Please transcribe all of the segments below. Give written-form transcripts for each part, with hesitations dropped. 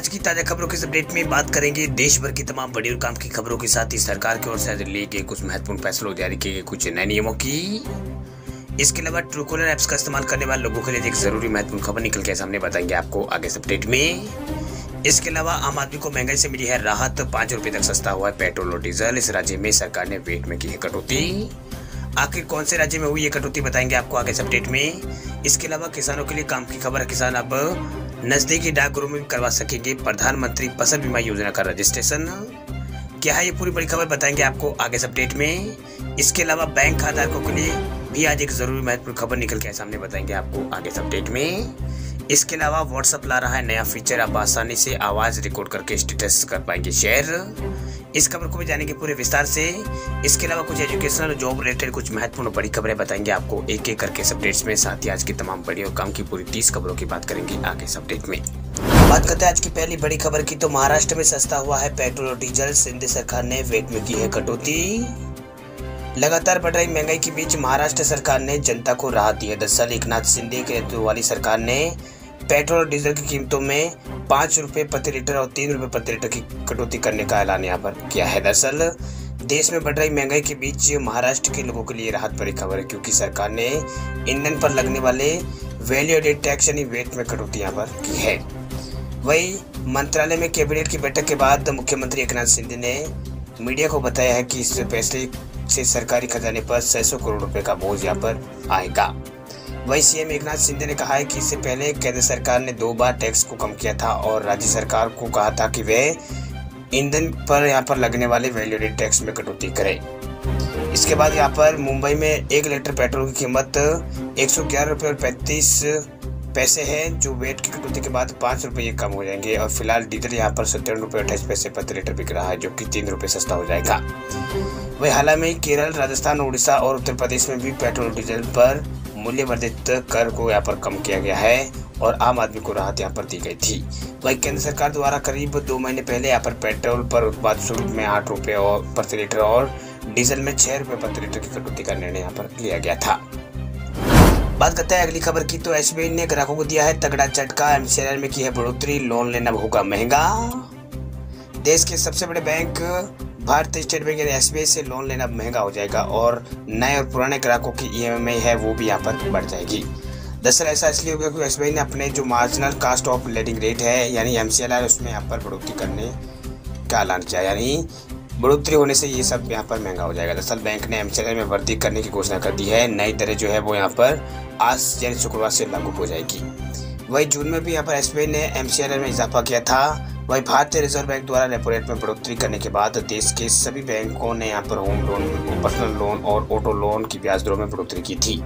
आज की ताजा खबरों के इस अपडेट में बात करेंगे देश भर की तमाम बड़ी और काम की खबरों के साथ ही सरकार की ओर से लिए गए कुछ महत्वपूर्ण फैसलों, जारी किए गए कुछ नए नियमों की। इसके अलावा ट्रूकॉलर ऐप्स का इस्तेमाल करने वाले लोगों के लिए एक जरूरी महत्वपूर्ण खबर निकल के सामने बताएंगे आपको आगे इस अपडेट में। इसके अलावा आम आदमी को महंगाई से मिली है राहत, 5 रुपए तक सस्ता हुआ है पेट्रोल और डीजल। इस राज्य में सरकार ने वेट में की है कटौती। आखिर कौन से राज्य में हुई ये कटौती बताएंगे आपको आगे इस अपडेट में। इसके अलावा किसानों के लिए काम की खबर है, किसान अब नजदीकी डाकघरों में भी करवा सकेंगे प्रधानमंत्री फसल बीमा योजना का रजिस्ट्रेशन। क्या है ये पूरी बड़ी खबर बताएंगे आपको आगे इस अपडेट में। इसके अलावा बैंक खाताधारकों के लिए भी आज एक जरूरी महत्वपूर्ण खबर निकल के सामने बताएंगे आपको आगे इस अपडेट में। इसके अलावा व्हाट्सएप ला रहा है नया फीचर, आप आसानी से आवाज रिकॉर्ड करके स्टेटस कर पाएंगे शेयर। इस खबर को भी जानेंगे पूरे विस्तार से। इसके अलावा कुछ एजुकेशनल और जॉब रिलेटेड कुछ महत्वपूर्ण बड़ी खबरें बताएंगे आपको एक एक करके इस अपडेट्स में। साथ ही आज की तमाम बड़ी और काम की पूरी 30 खबरों की बात करेंगे आगे इस अपडेट में। बात करते हैं आज की पहली बड़ी खबर की, तो महाराष्ट्र में सस्ता हुआ है पेट्रोल और डीजल। शिंदे सरकार ने वेट में की है कटौती। लगातार बढ़ रही महंगाई के बीच महाराष्ट्र सरकार ने जनता को राहत दी है। दरअसल एकनाथ शिंदे के नेतृत्व वाली सरकार ने पेट्रोल और डीजल की कीमतों में 5 रुपए प्रति लीटर और 3 रुपए प्रति लीटर की कटौती करने का ऐलान यहाँ पर किया है। दरअसल देश में बढ़ रही महंगाई के बीच महाराष्ट्र के लोगों के लिए राहत भरी खबर है, क्योंकि सरकार ने ईंधन पर लगने वाले वैल्यू एडेड टैक्स यानी वेट में कटौती यहाँ पर की है। वही मंत्रालय में कैबिनेट की बैठक के बाद मुख्यमंत्री एकनाथ शिंदे ने मीडिया को बताया है कि इस फैसले से सरकारी खजाने पर 600 करोड़ रुपए का बोझ यहाँ पर आएगा। वही सीएम एकनाथ शिंदे ने कहा है कि इससे पहले केंद्र सरकार ने 2 बार टैक्स को कम किया था और राज्य सरकार को कहा था कि वे ईंधन पर यहाँ पर लगने वाले वैल्यू एडेड टैक्स में कटौती करें। इसके बाद यहाँ पर मुंबई में 1 लीटर पेट्रोल की कीमत 111 रुपये और 35 पैसे है, जो वेट की कटौती के बाद 5 रुपये कम हो जाएंगे। और फिलहाल डीजल यहाँ पर 57 रुपये 28 पैसे प्रति लीटर बिक रहा है, जो कि 3 रुपये सस्ता हो जाएगा। वही हाल में केरल, राजस्थान, उड़ीसा और उत्तर प्रदेश में भी पेट्रोल और डीजल पर मूल्यवर्धित कर को यहाँ पर कम किया गया है और आम आदमी को राहत यहाँ पर दी गई थी। वही केंद्र सरकार द्वारा करीब 2 महीने पहले यहाँ पर पेट्रोल पर उत्पाद शुल्क में 8 रुपये और प्रति लीटर और डीजल में 6 रुपये प्रति लीटर की कटौती का निर्णय यहाँ पर लिया गया था। बात करते हैं अगली खबर की, तो एसबीआई ने ग्राहकों को दिया है तगड़ा झटका। एमसीएलआर में की है बढ़ोतरी, लोन लेना होगा महंगा। देश के सबसे बड़े बैंक भारतीय स्टेट बैंक यानी एसबीआई से लोन लेना महंगा हो जाएगा और नए और पुराने ग्राहकों की ईएमआई है वो भी यहाँ पर बढ़ जाएगी। दरअसल ऐसा इसलिए होगा क्योंकि एसबीआई ने अपने जो marginal cost of lending rate है यानी एमसीएलआर, उसमें यहाँ पर बढ़ोतरी करने का ऐलान किया, यानी बढ़ोतरी होने से ये सब यहाँ पर महंगा हो जाएगा। दरअसल बैंक ने एमसीएलआर में वृद्धि करने की घोषणा कर दी है। नई दरें जो है वो यहाँ पर आज यानी शुक्रवार से लागू हो जाएगी। वही जून में भी यहाँ पर एसबीआई ने एमसीएलआर में इजाफा किया था। वही भारतीय रिजर्व बैंक द्वारा रेपो रेट में बढ़ोतरी करने के बाद देश के सभी बैंकों ने यहाँ पर होम लोन, पर्सनल लोन और ऑटो लोन की ब्याज दरों में बढ़ोतरी की थी।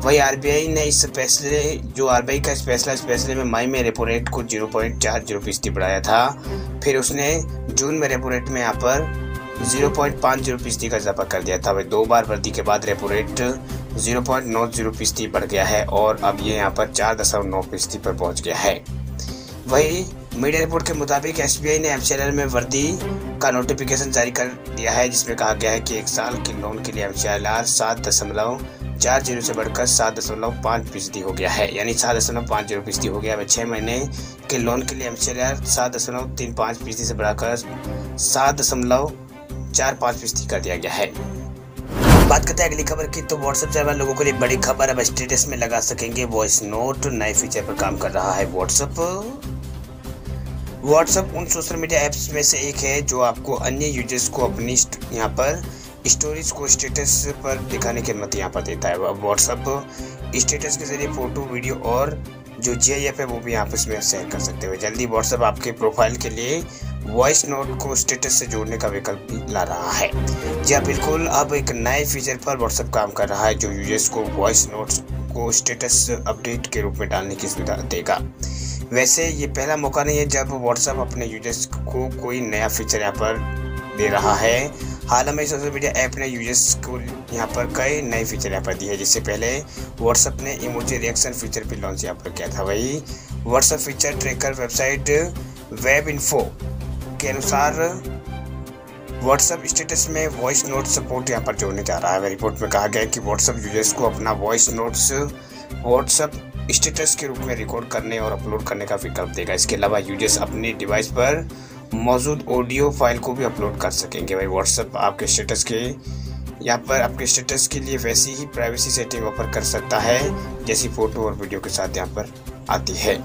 वही आरबीआई ने इस फैसले में मई में रेपो रेट को 0.40% बढ़ाया था। फिर उसने जून में रेपो रेट में यहाँ पर 0.50% का इजाफा कर दिया था। वही 2 बार वृद्धि के बाद रेपो रेट 0.90% बढ़ गया है और अब ये यहाँ पर 4.9% पर पहुँच गया है। वही मीडिया रिपोर्ट के मुताबिक एसबीआई ने एमसीएलआर में वृद्धि का नोटिफिकेशन जारी कर दिया है, जिसमें कहा गया है कि 1 साल के लोन के लिए एमसीएलआर 7.40 से बढ़कर 7.5% हो गया है, यानी 7.50% हो गया है। 6 महीने के लोन के लिए एमसीएलआर 7.35% से बढ़ाकर 7.45% कर दिया गया है। बात करते हैं अगली खबर की, तो व्हाट्सएप चलाने वाले लोगों के लिए बड़ी खबर, अब स्टेटस में लगा सकेंगे वॉइस नोट। नए फीचर पर काम कर रहा है व्हाट्सएप उन सोशल मीडिया ऐप्स में से एक है जो आपको अन्य यूजर्स को अपनी यहाँ पर स्टोरीज को स्टेटस पर दिखाने की अनुमति यहाँ पर देता है। अब व्हाट्सएप स्टेटस के जरिए फोटो, वीडियो और जो जीआईएफ है वो भी आप इसमें शेयर कर सकते हो। जल्दी व्हाट्सएप आपके प्रोफाइल के लिए वॉइस नोट को स्टेटस से जोड़ने का विकल्प भी ला रहा है। जी हाँ, बिल्कुल, अब एक नए फीचर पर व्हाट्सएप काम कर रहा है जो यूजर्स को वॉइस नोट्स को स्टेटस अपडेट के रूप में डालने की सुविधा देगा। वैसे ये पहला मौका नहीं है जब व्हाट्सएप अपने यूजर्स को कोई नया फीचर यहाँ पर दे रहा है। हाल में सोशल मीडिया ऐप ने यूजर्स को यहाँ पर कई नए फीचर यहाँ पर दिए हैं, जिससे पहले व्हाट्सएप ने इमोजी रिएक्शन फीचर भी लॉन्च यहाँ पर किया था। वही WhatsApp feature tracker website web info के अनुसार व्हाट्सएप स्टेटस में वॉइस नोट सपोर्ट यहाँ पर जोड़ने जा रहा है। रिपोर्ट में कहा गया है कि व्हाट्सएप यूजर्स को अपना वॉइस नोट्स व्हाट्सएप स्टेटस के रूप में रिकॉर्ड करने और अपलोड करने का विकल्प देगा। इसके अलावा यूजर्स अपने डिवाइस पर मौजूद ऑडियो फाइल को भी अपलोड कर सकेंगे। भाई व्हाट्सएप आपके स्टेटस के यहाँ पर आपके स्टेटस के लिए वैसी ही प्राइवेसी सेटिंग ऑफर कर सकता है जैसी फोटो और वीडियो के साथ यहाँ पर आती है।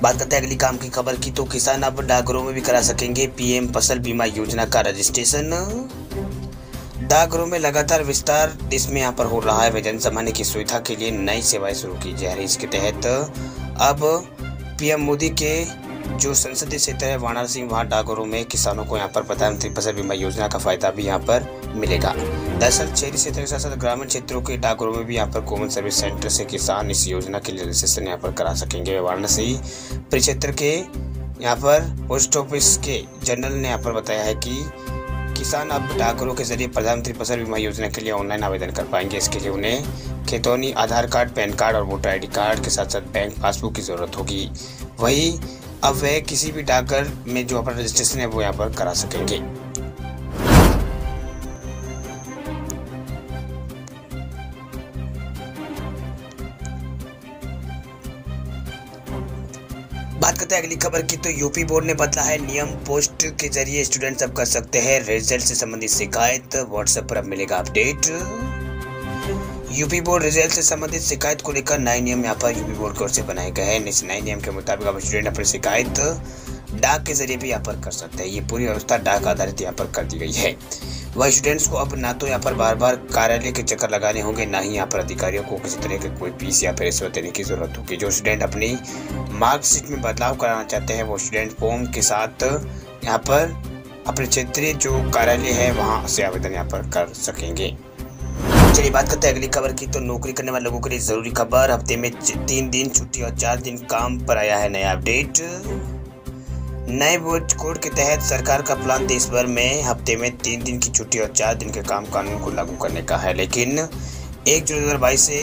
बात करते हैं अगली काम की खबर की, तो किसान अब डाकघरों में भी करा सकेंगे पीएम फसल बीमा योजना का रजिस्ट्रेशन। डाकघरों में लगातार विस्तार देश में यहाँ पर हो रहा है। वे जन सामान्य की सुविधा के लिए नई सेवाएं शुरू की जा रही है। इसके तहत अब पीएम मोदी के जो संसदीय क्षेत्र है वाराणसी, वहाँ डाकघरों में किसानों को यहाँ पर प्रधानमंत्री फसल बीमा योजना का फायदा भी यहाँ पर मिलेगा। दरअसल शहरी क्षेत्र के साथ साथ ग्रामीण क्षेत्रों के डाकघरों में भी यहाँ पर कॉमन सर्विस सेंटर से किसान इस योजना के लिए रजिस्ट्रेशन यहाँ पर करा सकेंगे। वाराणसी परिक्षेत्र के यहाँ पर पोस्ट ऑफिस के जनरल ने यहाँ पर बताया है कि किसान अब डाकघरों के जरिए प्रधानमंत्री फसल बीमा योजना के लिए ऑनलाइन आवेदन कर पाएंगे। इसके लिए उन्हें खेतौनी, आधार कार्ड, पैन कार्ड और वोटर आईडी कार्ड के साथ साथ बैंक पासबुक की जरूरत होगी। वही अब वह किसी भी डाकघर में जो अपना रजिस्ट्रेशन है वो यहाँ पर करा सकेंगे। बात करते हैं अगली खबर की, तो यूपी बोर्ड ने बदला है नियम। पोस्ट के जरिए स्टूडेंट्स अब कर सकते हैं रिजल्ट से संबंधित शिकायत। व्हाट्सएप पर अब मिलेगा अपडेट। यूपी बोर्ड रिजल्ट से संबंधित शिकायत को लेकर नए नियम यहाँ पर यूपी बोर्ड की ओर से बनाए गए हैं। इस नए नियम के मुताबिक अब स्टूडेंट अपनी शिकायत डाक के जरिए भी यहाँ पर कर सकते हैं। ये पूरी व्यवस्था डाक आधारित यहाँ पर कर दी गई है। वह स्टूडेंट्स को अब ना तो यहाँ पर बार बार कार्यालय के चक्कर लगाने होंगे, ना ही यहाँ पर अधिकारियों को किसी तरह के कोई फीस या फिर रिश्वत देने की जरूरत होगी। जो स्टूडेंट अपनी मार्कशीट में बदलाव कराना चाहते हैं वो स्टूडेंट फॉर्म के साथ यहाँ पर अपने क्षेत्रीय जो कार्यालय है वहाँ से आवेदन यहाँ पर कर सकेंगे। चलिए बात करते हैं अगली खबर की, तो नौकरी करने वाले लोगों के लिए जरूरी खबर। हफ्ते में 3 दिन छुट्टी और 4 दिन काम पर आया है नया अपडेट। नए वोट कोड के तहत सरकार का प्लान देश भर में हफ्ते में 3 दिन की छुट्टी और 4 दिन के काम कानून को लागू करने का है, लेकिन 1 जुलाई 2022 से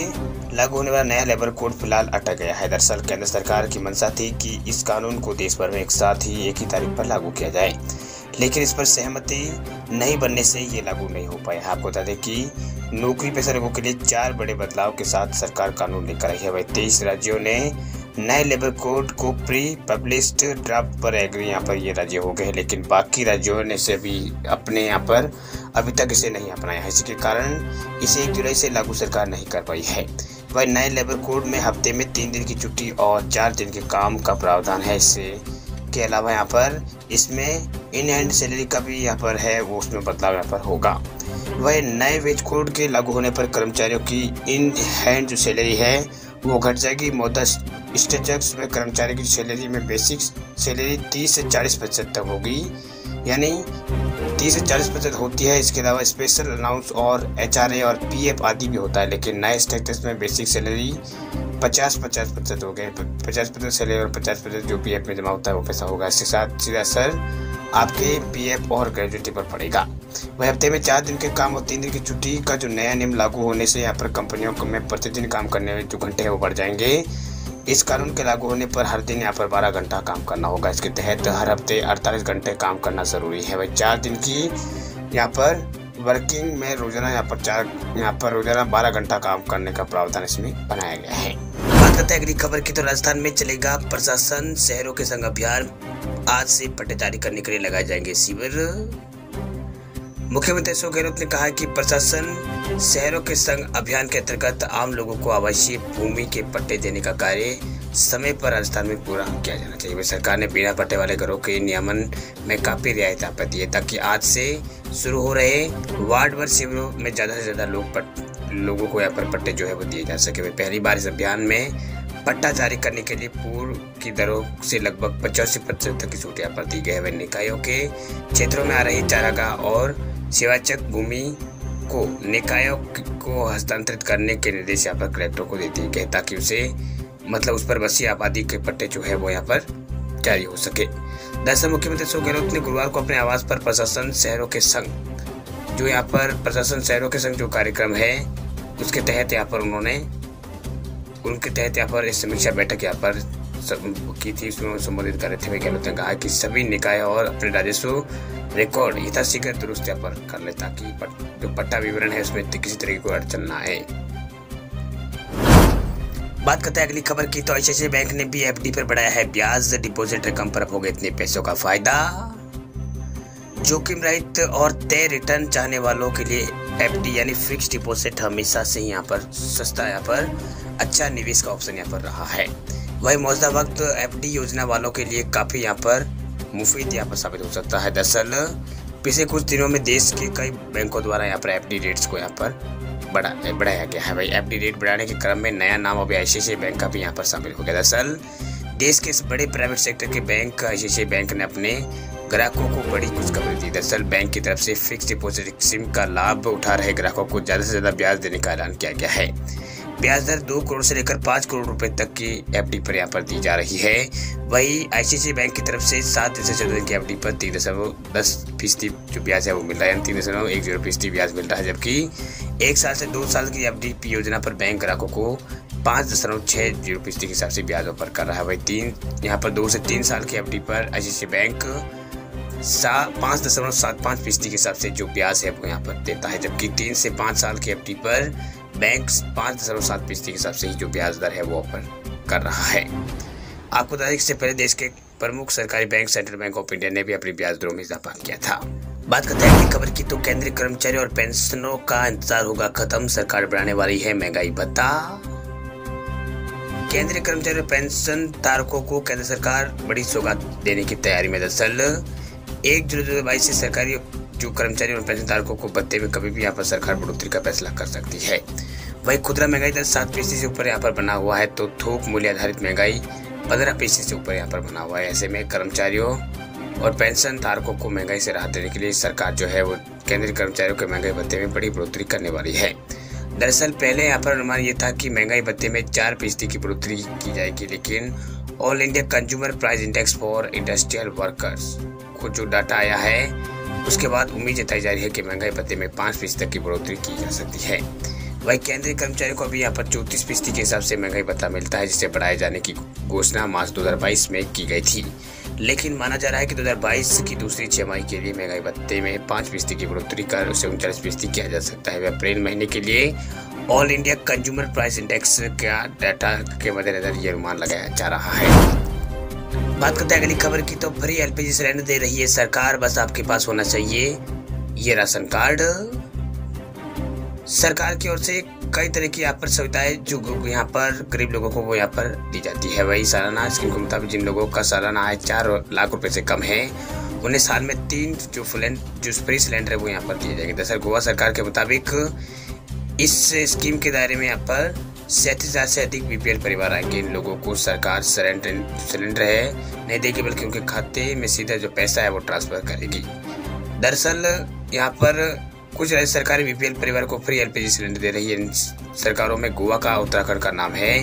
लागू होने वाला नया लेबर कोड फिलहाल अटक गया है। दरअसल केंद्र सरकार की मंशा थी कि इस कानून को देश भर में एक साथ ही एक ही तारीख पर लागू किया जाए, लेकिन इस पर सहमति नहीं बनने से ये लागू नहीं हो पाया। आपको बता दें कि नौकरी पेशा लोगों के लिए 4 बड़े बदलाव के साथ सरकार कानून लेकर आई है। वही 23 राज्यों ने नए लेबर कोड को प्री पब्लिश्ड ड्राफ्ट पर एग्री यहाँ पर ये राज्य हो गए, लेकिन बाकी राज्यों ने से भी अपने यहाँ पर अभी तक इसे नहीं अपनाया है। इसके कारण इसे 1 जुलाई से लागू सरकार नहीं कर पाई है। वही नए लेबर कोड में हफ्ते में 3 दिन की छुट्टी और 4 दिन के काम का प्रावधान है। इससे के अलावा यहाँ पर इसमें इन हैंड सैलरी का भी यहाँ पर है, वो उसमें बदलाव यहाँ पर होगा। वह नए वेज कोड के लागू होने पर कर्मचारियों की इन हैंड जो सैलरी है वो घट जाएगी। मौजूदा स्टेटस में कर्मचारी की सैलरी में बेसिक सैलरी 30 से 40% तक होगी, यानी 30 से 40% होती है। इसके अलावा स्पेशल अलाउंस और HRA और PF आदि भी होता है, लेकिन नए स्टेटस में बेसिक सैलरी 50% हो गए। 50% सैलरी और 50% जो PF में जमा होता है वो पैसा होगा। इसके साथ सीधा असर आपके PF और ग्रेजुएटी पर पड़ेगा। वह हफ्ते में 4 दिन के काम और 3 दिन की छुट्टी का जो नया नियम लागू होने से यहाँ पर कंपनियों में प्रतिदिन काम करने में जो घंटे हैं वो बढ़ जाएंगे। इस कानून के लागू होने पर हर दिन यहाँ पर 12 घंटा काम करना होगा। इसके तहत हर हफ्ते 48 घंटे काम करना जरूरी है। वही 4 दिन की यहाँ पर वर्किंग में रोजाना यहाँ पर रोजाना 12 घंटा काम करने का प्रावधान इसमें बनाया गया है। बात करते हैं अगली खबर की, तो राजस्थान में चलेगा प्रशासन शहरों के संग अभियान। आज से पट्टे जारी करने के लिए लगाए जाएंगे शिविर। मुख्यमंत्री अशोक गहलोत ने कहा कि प्रशासन शहरों के संग अभियान के अंतर्गत आम लोगों को आवासीय भूमि के पट्टे देने का कार्य समय पर राजस्थान में पूरा किया जाना चाहिए। सरकार ने बिना पट्टे वाले घरों के नियमन में काफी रियायत दी है, ताकि आज से शुरू हो रहे वार्ड वार शिविरों में ज्यादा से ज्यादा लोगों को यहाँ पर पट्टे जो है वो दिए जा सके। पहली बार इस अभियान में पट्टा जारी करने के लिए पूर्व की दरों से लगभग 85% तक की छूट यहाँ पर दी गई है। निकायों के क्षेत्रों में आ रही चारागाह और सेवाचक भूमि को निकायों को हस्तांतरित करने के निर्देश यहाँ पर कलेक्टरों को दे दिए गए, ताकि उसे उस पर बसी आबादी के पट्टे जो है वो यहाँ पर जारी हो सके। दरअसल मुख्यमंत्री अशोक गहलोत ने गुरुवार को अपने आवास पर प्रशासन शहरों के संग जो यहाँ पर प्रशासन शहरों के संग जो कार्यक्रम है उसके तहत यहाँ पर उनके तहत यहाँ पर समीक्षा बैठक यहाँ पर की थी। उसमें संबोधित कर रहे थे। गहलोत ने कहा कि सभी निकाय और अपने राजस्व रिकॉर्ड यथाशीघ्र दुरुस्त यहाँ पर कर ले, ताकि जो पट्टा विवरण है उसमें किसी तरह की कोई अड़चन ना आए। बात करते हैं अगली खबर की, तो आईसीआईसीआई बैंक ने भी एफडी पर बढ़ाया है ब्याज, डिपॉजिट रकम पर होगा इतने पैसों का फायदा। जोखिम रहित और तय रिटर्न चाहने वालों के लिए एफडी यानी फिक्स डिपॉजिट हमेशा से यहाँ पर सस्ता, यहाँ पर अच्छा निवेश का ऑप्शन यहाँ पर रहा है। वही मौजूदा वक्त एफडी योजना वालों के लिए काफी यहाँ पर मुफीद यहाँ पर साबित हो सकता है। दरअसल पिछले कुछ दिनों में देश के कई बैंकों द्वारा यहाँ पर एफडी रेट्स को यहाँ पर बढ़ाया गया है। भाई एफडी रेट बढ़ाने के क्रम में नया नाम अभी आईसीआईसीआई बैंक का भी यहाँ पर शामिल हो गया। दरअसल देश के इस बड़े प्राइवेट सेक्टर के बैंक आईसीआईसीआई बैंक ने अपने ग्राहकों को बड़ी खुशखबरी दी। दरअसल बैंक की तरफ से फिक्स डिपॉजिट स्कीम का लाभ उठा रहे ग्राहकों को ज्यादा से ज्यादा ब्याज देने का ऐलान किया गया है। ब्याज दर 2 करोड़ से लेकर 5 करोड़ रुपए तक की एफडी पर यहाँ पर दी जा रही है। वही आईसीआईसीआई बैंक की तरफ से 7 से 14 दिन की एफडी पर 3.10% जो ब्याज है वो मिल रहा है, 3.10% ब्याज मिल रहा है। जबकि 1 साल से 2 साल की एफडी योजना पर बैंक ग्राहकों को 5.60% के हिसाब से ब्याज ऑफर कर रहा है। वही यहाँ पर 2 से 3 साल की एफडी पर आईसीआईसीआई बैंक 5.75% के हिसाब से जो ब्याज है वो यहाँ पर देता है। जबकि 3 से 5 साल की एफडी पर बैंक 5.7% के हिसाब से ही जो ब्याज दर है वो ऑफर कर रहा है। आपको बता दें इससे पहले देश के प्रमुख सरकारी bank central bank of India ने भी अपनी ब्याज दरों में इजाफा किया था। बात करते हैं अगली खबर की, तो केंद्रीय कर्मचारी और पेंशनरों का इंतजार होगा खत्म, सरकार बढ़ाने वाली है महंगाई भत्ता। केंद्रीय कर्मचारी और पेंशन धारकों को केंद्र सरकार बड़ी सौगात देने की तैयारी में। दरअसल 1 जुलाई 2022 से सरकारी जो कर्मचारी और पेंशन धारकों को भत्ते में कभी भी यहाँ पर सरकार बढ़ोतरी का फैसला कर सकती है। वही खुदरा महंगाई दर 7% से ऊपर यहाँ पर बना हुआ है, तो थोक मूल्य आधारित महंगाई 15% से ऊपर यहाँ पर बना हुआ है। ऐसे में कर्मचारियों और पेंशन धारकों को महंगाई से राहत देने के लिए सरकार जो है वो केंद्रीय कर्मचारियों के महंगाई भत्ते में बड़ी बढ़ोतरी करने वाली है। दरअसल पहले यहाँ पर अनुमान ये था कि महंगाई भत्ते में 4% की बढ़ोतरी की जाएगी, लेकिन all India consumer price index for industrial workers को जो डाटा आया है उसके बाद उम्मीद जताई जा रही है कि महंगाई भत्ते में 5% तक की बढ़ोतरी की जा सकती है। वही केंद्रीय कर्मचारियों को अभी यहाँ पर 34% के हिसाब से महंगाई भत्ता मिलता है, जिसे बढ़ाए जाने की घोषणा मार्च 2022 में की गई थी। लेकिन माना जा रहा है कि 2022 की दूसरी छमाही के लिए महंगाई भत्ते में 5% की बढ़ोतरी कर उसे 39% किया जा सकता है। अप्रैल महीने के लिए all India consumer price index का डाटा के मद्देनजर ये अनुमान लगाया जा रहा है। बात करते हैं अगली खबर की, तो फ्री एलपीजी सिलेंडर दे रही है सरकार, बस आपके पास होना चाहिए ये राशन कार्ड। सरकार की ओर से कई तरह की यहाँ पर सुविधाएं जो यहाँ पर गरीब लोगों को वो यहाँ पर दी जाती है। वही सालाना स्कीम के मुताबिक जिन लोगों का सालाना आय 4 लाख रुपए से कम है उन्हें साल में 3 जो फ्री सिलेंडर है वो यहाँ पर दिए जाएंगे। दरअसल गोवा सरकार के मुताबिक इस स्कीम के दायरे में यहाँ पर 37,000 से अधिक बीपीएल परिवार आएंगे। इन लोगों को सरकार सिलेंडर है नहीं देगी, बल्कि उनके खाते में सीधा जो पैसा है वो ट्रांसफर करेगी। दरअसल यहाँ पर कुछ राज्य सरकारें बीपीएल परिवार को फ्री एलपीजी सिलेंडर दे रही है। इन सरकारों में गोवा का उत्तराखंड का नाम है।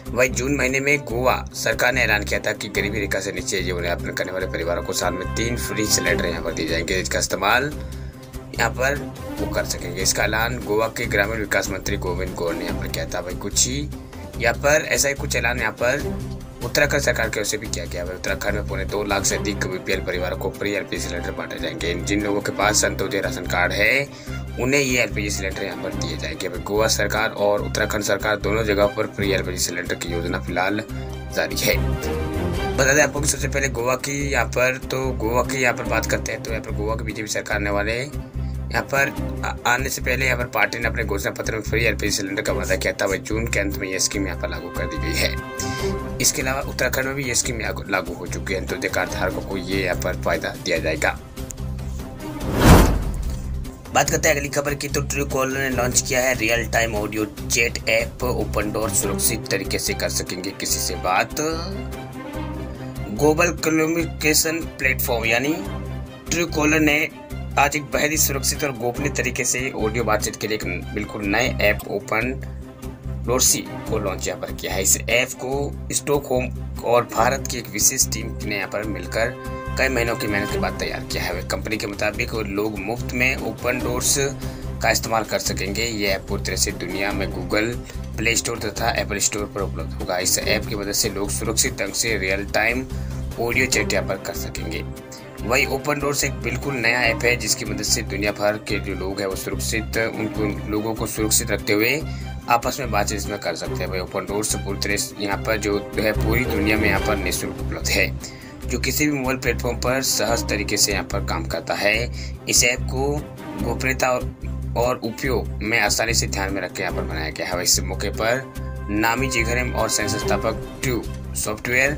वही जून महीने में गोवा सरकार ने ऐलान किया था कि गरीबी रेखा से नीचे जीवन यापन करने वाले परिवारों को साल में 3 फ्री सिलेंडर यहाँ पर दिए जाएंगे, जिसका इस्तेमाल यहाँ पर वो कर सकेंगे। इसका ऐलान गोवा के ग्रामीण विकास मंत्री गोविंद गौर ने यहाँ पर किया था। भाई कुछ ही यहाँ पर ऐसा ही कुछ ऐलान यहाँ पर उत्तराखंड सरकार की ओर से भी किया गया है। उत्तराखंड में 2.25 लाख से अधिक बीपीएल परिवारों को फ्री एलपीजी सिलेंडर बांटे जाएंगे। जिन लोगों के पास संतोषजनक राशन कार्ड है उन्हें ये एलपीजी सिलेंडर यहाँ पर दिए जाएंगे। गोवा सरकार और उत्तराखंड सरकार दोनों जगह पर फ्री एलपीजी सिलेंडर की योजना फिलहाल जारी है। बता दें आपको कि सबसे पहले गोवा की यहाँ पर बात करते हैं, तो यहाँ पर गोवा की बीजेपी सरकार ने वाले यहाँ पर आने से पहले यहाँ पर पार्टी ने अपने घोषणा पत्र में फ्री एलपीजी सिलेंडर का वादा किया था। वही जून के अंत में यह स्कीम यहाँ पर लागू कर दी गई है। इसके अलावा उत्तराखंड में भी ये स्कीम लागू हो चुकी है, तो कार्ड धारकों को ये यहाँ पर फायदा दिया जाएगा। बात करते हैं अगली खबर की, तो ट्रूकॉलर ने लॉन्च किया है real time audio chat app. Open door सुरक्षित तरीके से कर सकेंगे किसी से बात। ग्लोबल कम्युनिकेशन प्लेटफॉर्म यानी ट्रूकॉलर ने आज एक बेहद ही सुरक्षित और गोपनीय तरीके से ऑडियो बातचीत के लिए एक बिल्कुल नए ऐप ओपन डोरसी को लॉन्च यहाँ पर किया है। इस ऐप को स्टॉकहोम और भारत की एक विशेष टीम ने यहाँ पर मिलकर कई महीनों की मेहनत के बाद तैयार किया है। कंपनी के मुताबिक लोग मुफ्त में ओपन डोर्स का इस्तेमाल कर सकेंगे। ये ऐप पूरी तरह से दुनिया में गूगल प्ले स्टोर तथा एप्पल स्टोर पर उपलब्ध होगा। इस ऐप की मदद से लोग सुरक्षित ढंग से रियल टाइम ऑडियो चैट यहाँ पर कर सकेंगे। वही ओपन डोर्स एक बिल्कुल नया ऐप है जिसकी मदद से दुनिया भर के जो लोग हैं वो सुरक्षित उनको लोगों को सुरक्षित रखते हुए आपस में बातचीत इसमें कर सकते हैं। भाई ओपन डोर से पूरी तरह यहाँ पर जो है पूरी दुनिया में यहाँ पर निःशुल्क उपलब्ध है, जो किसी भी मोबाइल प्लेटफॉर्म पर सहज तरीके से यहाँ पर काम करता है। इस ऐप को गोपनीयता और उपयोग में आसानी से ध्यान में रख के यहाँ पर बनाया गया है। इस मौके पर नामी जीघरम और संस्थापक ट्रू सॉफ्टवेयर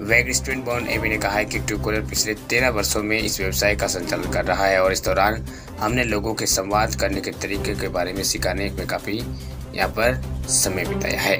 वेगस्टूडेंट बॉन्ड एबी ने कहा है कि ट्रूकॉलर पिछले 13 वर्षों में इस व्यवसाय का संचालन कर रहा है और इस दौरान हमने लोगों के संवाद करने के तरीके के बारे में सिखाने में काफ़ी यहाँ पर समय बिताया है।